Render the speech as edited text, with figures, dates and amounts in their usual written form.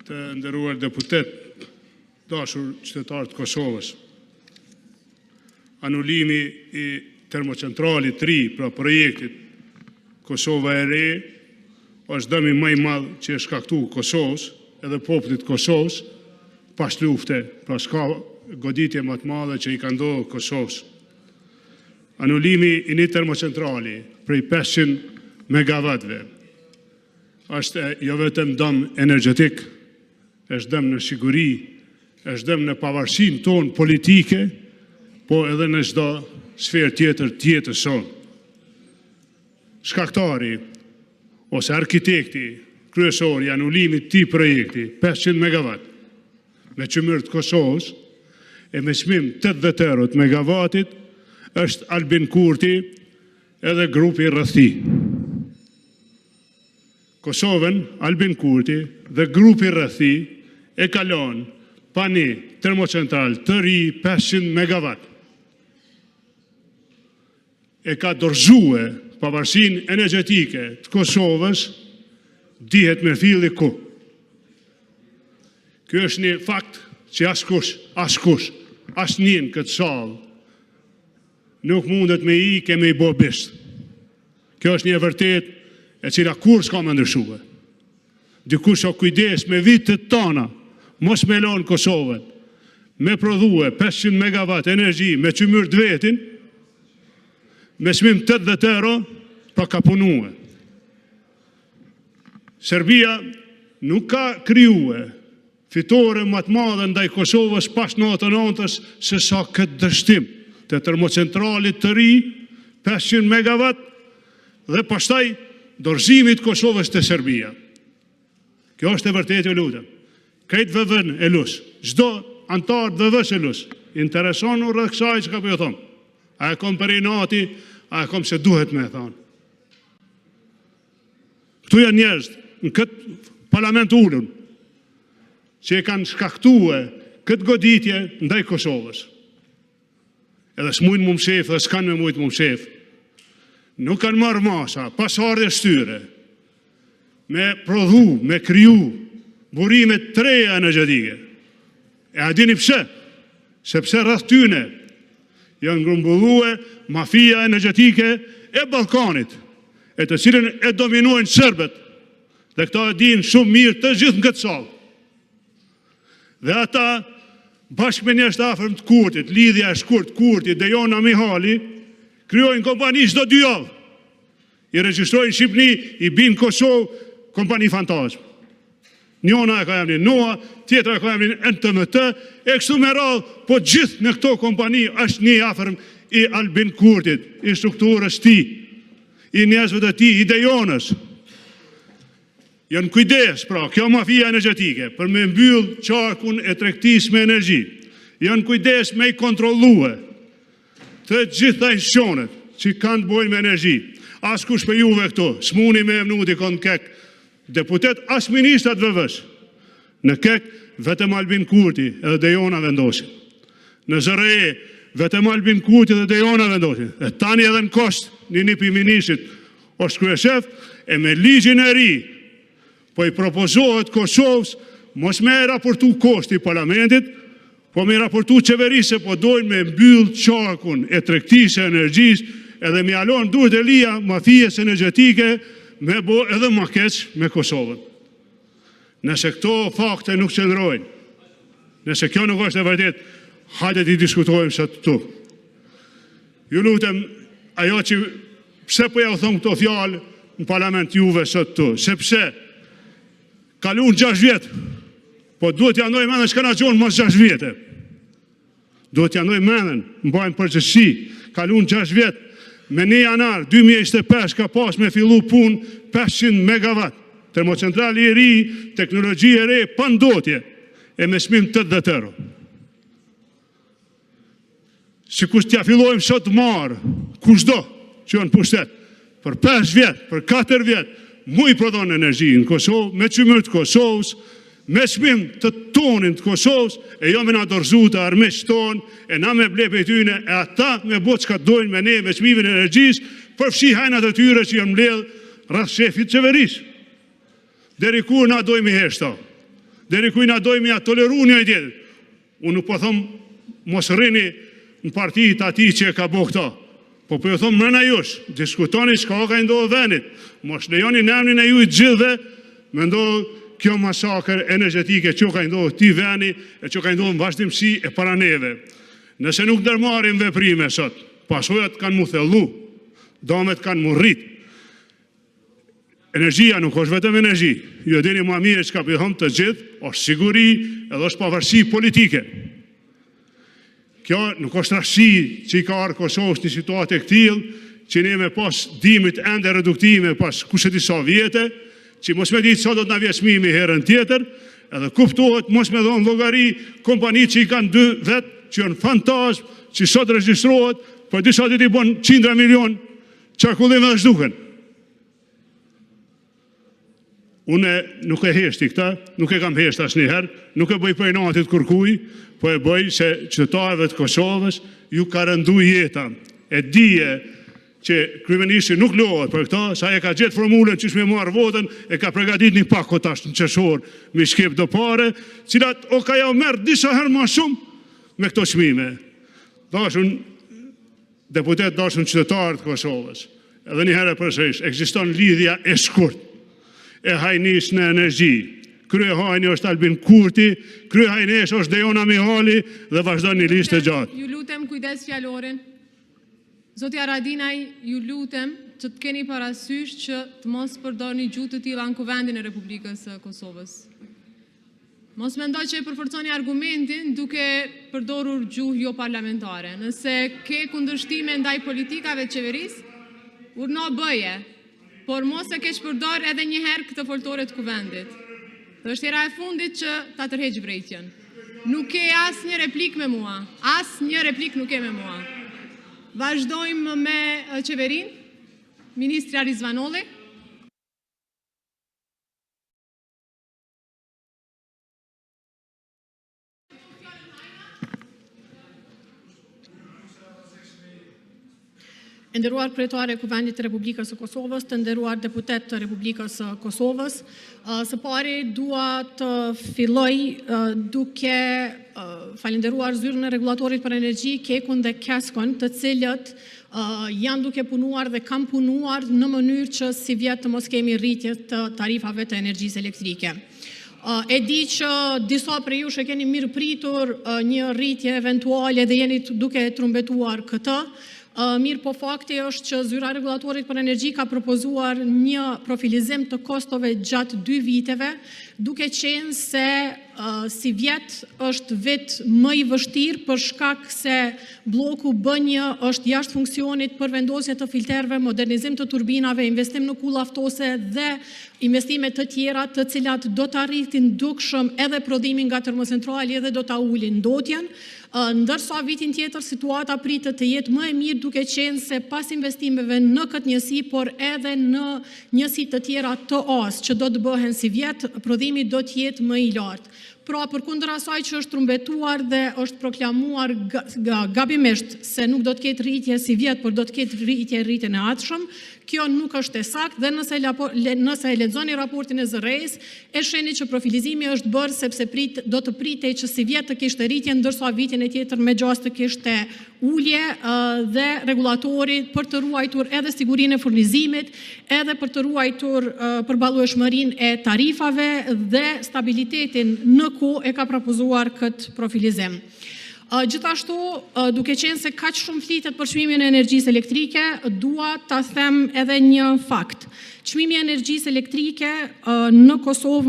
Të nderuar deputet, dashur qytetarë të Kosovës. Anullimi i termocentralit 3 pra projektit Kosova e Re është dëmi më i madh që e shkaktuar Kosovës edhe popullit Kosovës pas lufte, pra s'ka goditje më të madhe që i ka ndodhur Kosovës. Anullimi i një termocentrali prej 500 megawattve është jo vetëm dëm energjetik, është dëm në siguri, është dëm në pavarësinë tonë politike, po edhe në çdo sferë tjetër të jetës sonë. Shkaktari ose arkitekti kryesor i anullimit të këtij projekti 500 megawatt me qymyr të Kosovës e me çmim 80 euro të megavatit është Albin Kurti edhe grupi rreth tij. Kosovën, Albin Kurti dhe grupi rreth tij e kalon pa një termocentral të ri 500 megawatt. E ka dorëzuar pavarësinë energjetike të Kosovës dihet me filli ku. Ky është një fakt që askush, asnjë në këtë sallë nuk mundet me me i bo bisht. Kjo është një e vërtet e cila kur s'ka me ndryshue. Dikush o kujdes me vitet tona, mos me lonë Kosovën, me prodhue 500 megawatt energji me qymyr të vetin, me çmim 80 euro, pa ka punue. Serbia nuk ka krijuar fitore më të madhe ndaj Kosovës pas 99-s se sa këtë dështim të termocentralit të ri 500 megawatt dhe pastaj dorëzimit Kosovës të Serbia. Kjo është e vërtetë, ju lutem. Këtë VV-n e lus, çdo antar të VV-s e lus, intereson u rreth kësaj që ka po ju them. A e kom për inati, a e kom se duhet me thonë. Këtu janë njerëz në këtë parlament ulun që e kanë shkaktuar këtë goditje ndaj Kosovës. Edhe s'mujnë mu mshef, dhe s'kanë me mujtë mu mshef. Nuk kanë marrë masa, pasardhje shtyre, me prodhu, me kriju, burime të reja energjetike. E a dini pse? Sepse rreth tyne janë grumbullue mafia energjetike e Ballkanit, e të cilën e dominuajnë serbët, dhe këta e dinë shumë mirë të gjithë në këtë sallë. Dhe ata, bashkë me njerëz të afërm të Kurtit, lidhja e shkurt Kurti dhe Jona Mihali, kryojnë kompani çdo 2 javë. I regjistrojnë Shqipni, i binë Kosovë, kompani fantazmë. Njona e ka emrin NOA, tjetra e ka emrin NTMT, e kështu me radhë, po gjithë në këto kompani është një afërm i Albin Kurtit, i strukturës ti, i njerëzve të ti, i Dejonës. Janë kujdes, pra, kjo mafia energjetike, për me mbyll qarkun e tregtisë me energji. Janë kujdes me i kontrollue të gjitha institucionet që kanë të bojnë me energji. Askush për juve këto, s'muni me emnuti konë kek deputet, as ministrat VV-s. Në kek, vetëm Albin Kurti edhe Dejona vendosin. Në ZRE, vetëm Albin Kurti edhe Dejona vendosin. E tani edhe në kost, një për ministrit, është kryeshef, e me ligjin e ri, po i propozohet Kosovës, mos me raportu kosti parlamentit, po me raportu qeverisë, po dojnë me mbyll qarkun e tregtisë e energjisë, edhe me alon duhet e lija mafijes energjetike, me bo edhe ma keq me Kosovën. Nëse këto fakte nuk qëndrojnë, nëse kjo nuk është e vërtet, hajde t'i diskutojmë së të tu. Ju lutem, ajo që pse po ja u thonë këto fjalë në parlament juve së të tu, sepse kalun 6 vjetë, po duhet t'ja ndoj mendhen shka na gjonë mas 6 vjetë. Duhet t'ja ndoj mendhen, mbajnë përgjësi, kalun 6 vjetë, me 1 janar 2025 ka pas me fillu pun 500 megawatt, termocentrali i ri, teknologji e re, pandotje, e me çmim 80 euro. Si kush t'ja fillojmë sot marë, kushdo që janë pushtet, për 5 vjetë, për 4 vjetë, mu i prodhon energji në Kosovë, me qymyr të Kosovës, me çmim të tonin të Kosovës, e jo me na dorëzu të armiqtë tonë, e na me ble për tyne, e ata me bo çka dojnë me ne, me çmimin e energjisë, përfshi hajnat e tyre që janë mbledh rreth shefit qeverisë. Deri ku na dojmë heshta? Deri ku na dojmë ja toleru një tjetër? Unë nuk po thom mos rrini në partitë ati që e ka bo këta. Po ju thom mrena jush, diskutoni çka ka ndodhur vendit. Mos lejoni në emrin e ju të gjithëve me ndodhur kjo masakër energjetike që ka ndodhur ti vendi e që ka ndodhur në vazhdimsi e para neve. Nëse nuk ndërmarrim veprime sot, pasojat kanë mu thellu, damet kanë mu rrit. Energjia nuk është vetëm energji. Ju e dini më mirë çka po them të gjithë, është siguri edhe është pavarësi politike. Kjo nuk është rasti që i ka arë Kosovës një situatë e këtillë, që ne me pas dimit ende reduktime pas kushe disa vjete, që mos me ditë sa do të na vjen çmimi herën tjetër, edhe kuptohet mos me dhon llogari kompanitë që i kanë 2 vet, që janë fantazm, që sot regjistrohet, po disa ditë i bën 100 milion çarkullim edhe zhduken. Unë nuk e heshti këta, nuk e kam heshtë asnjëherë, nuk e bëj për inatit kërkuj, po e bëj se qytetarëve të Kosovës ju ka rëndu jeta. E dije që kryeministri nuk lohet për këta, sa e ka gjetë formulën që shme marrë votën, e ka pregadit një pak kotash në qeshor, me shkep do pare, cilat o ka ja merë disa herë ma shumë me këto çmime. Dashun deputet, dashun qytetarë të Kosovës, edhe një herë përsërish, ekziston lidhja e shkurt e hajnis në energji. Krye hajni është Albin Kurti, krye hajnesh është Dejona Mihali dhe vazhdon një listë e gjatë. Ju lutem kujdes fjalorin. Zotja Radinaj, ju lutem që të keni parasysh që të mos përdorni gjuhë të tilla në kuvendin e Republikës së Kosovës. Mos mendoj që e përforconi argumentin duke përdorur gjuhë jo parlamentare. Nëse ke kundërshtime ndaj politikave të qeverisë, urno bëje, por mos e keq përdor edhe një herë këtë foltore të kuvendit. Dhe është hera e fundit që ta tërheq vrejtjen. Nuk ke asë një replik me mua. Asë një replik nuk ke me mua. Vazhdojmë me qeverin. Ministri Arizvanoli. E nderuar kryetare e Kuvendit të Republikës së Kosovës, të nderuar deputet të Republikës së Kosovës, së pari dua të filloj duke falenderuar zyrën e rregullatorit për energji, Kekun dhe Keskon, të cilët janë duke punuar dhe kanë punuar në mënyrë që si vjet të mos kemi rritje të tarifave të energjisë elektrike. E di që disa prej jush e keni mirë pritur një rritje eventuale dhe jeni duke trumbetuar këtë. Mirë po fakti është që zyra rregullatorit për energji ka propozuar një profilizim të kostove gjatë 2 viteve, duke qenë se si vjet është vit më i vështirë për shkak se bloku B1 është jashtë funksionit për vendosje të filterëve, modernizim të turbinave, investim në kulla ftose dhe investime të tjera të cilat do të arritin dukshëm edhe prodhimin nga termocentrali edhe do të ulin ndotjen. Ndërsa vitin tjetër situata pritet të jetë më e mirë duke qenë se pas investimeve në këtë njësi, por edhe në njësi të tjera të as që do të bëhen si vjet, prodhimi do të jetë më i lartë. Pra, përkundër asaj që është trumbetuar dhe është proklamuar gabimisht se nuk do të ketë rritje si vjet, por do të ketë rritjen e ardhshëm, kjo nuk është e saktë dhe nëse e lexoni raportin e zërrejës, e shihni që profilizimi është bërë sepse do të pritej që si vjet të kishte rritje, ndërsa vitin e tjetër me gjas të kishte ulje dhe rregullatori për të ruajtur edhe sigurinë e furnizimit, edhe për të ruajtur përballueshmërinë e tarifave dhe stabilitetin në kohë e ka propozuar këtë profilizim. Gjithashtu, duke qenë se kaq shumë flitet për çmimin e energjisë elektrike, dua ta them edhe një fakt. Çmimi i energjisë elektrike në Kosovë